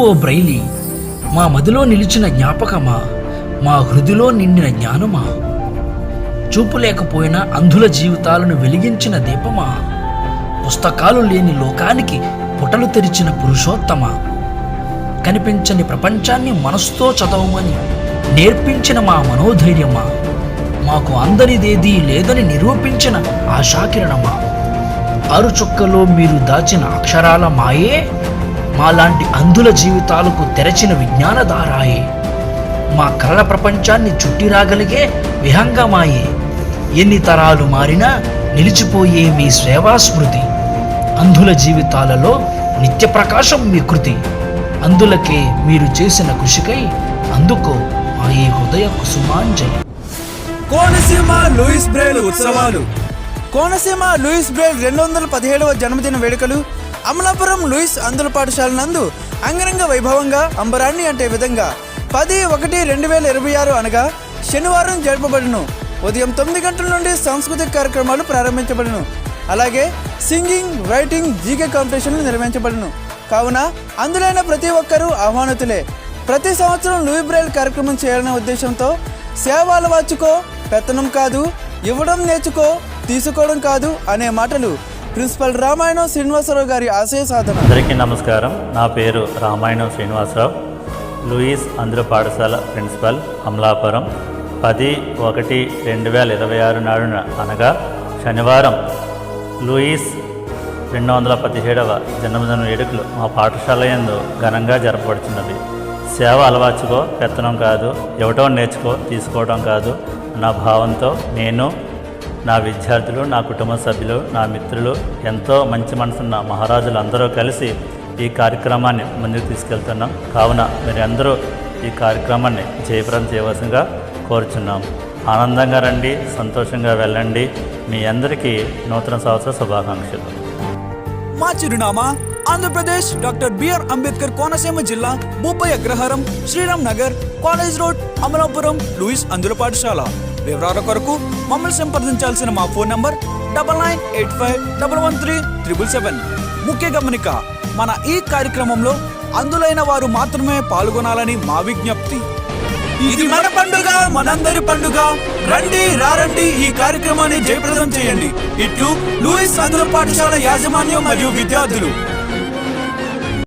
ఓ Braille, మా మదిలో నిలిచిన జ్ఞాపకమా, మా హృదిలో నిండిన జ్ఞానమా, చూపు లేకపోయినా అంధుల జీవితాలను వెలిగించిన దీపమా, పుస్తకాలు లేని లోకానికి పుటలు తెరిచిన పురుషోత్తమా, కనిపించని ప్రపంచాన్ని మనసుతో చదవమని నేర్పించిన మా మనోధైర్యమా, మాకు అందరిదేదీ లేదని నిరూపించిన ఆశాకిరణమా, ఆరు చుక్కలో మీరు దాచిన అక్షరాల మాయే, మాలాంటి అంధుల జీవితాలకు తెరచిన విజ్ఞానధారాయే, మా కలల ప్రపంచాన్ని చుట్టి రాగలిగే విహంగమాయే, ఎన్ని తరాలు మారినా నిలిచిపోయే మీ సేవాస్మృతి, అంధుల జీవితాలలో నిత్య ప్రకాశం మీ కృతి, అందులకే మీరు చేసిన కృషికై అందుకో మా ఈ హృదయ కుసుమాంజలి. కోనసీమ లూయిస్ బ్రెయిల్ ఉత్సవాలు. కోనసీమ లూయిస్ బ్రెయిల్ 217వ జన్మదిన వేడుకలు అమలాపురం లూయిస్ అంధుల పాఠశాల నందు అంగరంగ వైభవంగా అంబరాన్ని అంటే విధంగా 10/1/2026 అనగా శనివారం జరపబడును. ఉదయం 9 గంటల నుండి సాంస్కృతిక కార్యక్రమాలు ప్రారంభించబడును. అలాగే సింగింగ్, రైటింగ్, జీకే కాంపిటీషన్లు నిర్వహించబడును. కావున అందులైన ప్రతి ఒక్కరూ ఆహ్వానితులే. ప్రతి సంవత్సరం లూయిస్ బ్రెయిల్ కార్యక్రమం చేయాలనే ఉద్దేశంతో సేవలు వాచుకో, పెత్తనం కాదు, ఇవ్వడం నేర్చుకో, తీసుకోవడం కాదు అనే మాటలు ప్రిన్సిపల్ రామాయణం శ్రీనివాసరావు గారి ఆశయ సాధన. అందరికీ నమస్కారం. నా పేరు రామాయణం శ్రీనివాసరావు, లూయిస్ అంధుల పాఠశాల ప్రిన్సిపల్, అమలాపురం. 10/1/2026 నాడున అనగా శనివారం లూయిస్ 217వ జన్మదిన వేడుకలు మా పాఠశాల యందు ఘనంగా జరపబడుతున్నది. సేవ అలవాచుకో, పెత్తనం కాదు, ఇవ్వటం నేర్చుకో, తీసుకోవడం కాదు నా భావంతో నేను, నా విద్యార్థులు, నా కుటుంబ సభ్యులు, నా మిత్రులు, ఎంతో మంచి మనసున్న మహారాజులు అందరూ కలిసి ఈ కార్యక్రమాన్ని ముందుకు తీసుకెళ్తున్నాం. కావున మీరందరూ ఈ కార్యక్రమాన్ని జయప్రదం చేయవలసిందిగా కోరుచున్నాం. ఆనందంగా రండి, సంతోషంగా వెళ్ళండి. మీ అందరికీ నూతన సంవత్సర శుభాకాంక్షలు. మా చిరునామా ఆంధ్రప్రదేశ్ డాక్టర్ బిఆర్ అంబేద్కర్, కోనసీమ జిల్లా, Bhupayya Agraharam, Sriram Nagar, college road, Amalapuram, Louis అంధుల పాఠశాల. వివరాల కొరకు మమ్మల్ని సంప్రదించాల్సిన మా ఫోన్ నంబర్ 9985113777. ముఖ్య గమనిక, మన ఈ కార్యక్రమంలో అందులైన వారు మాత్రమే పాల్గొనాలని మా విజ్ఞప్తి. ఇది మన పండుగ, మనందరి పండుగ. రండి రారండి, ఈ కార్యక్రమాన్ని జయప్రదం చేయండి. ఇట్లు లూయిస్ అంధుల పాఠశాల యాజమాన్యం మరియు విద్యార్థులు.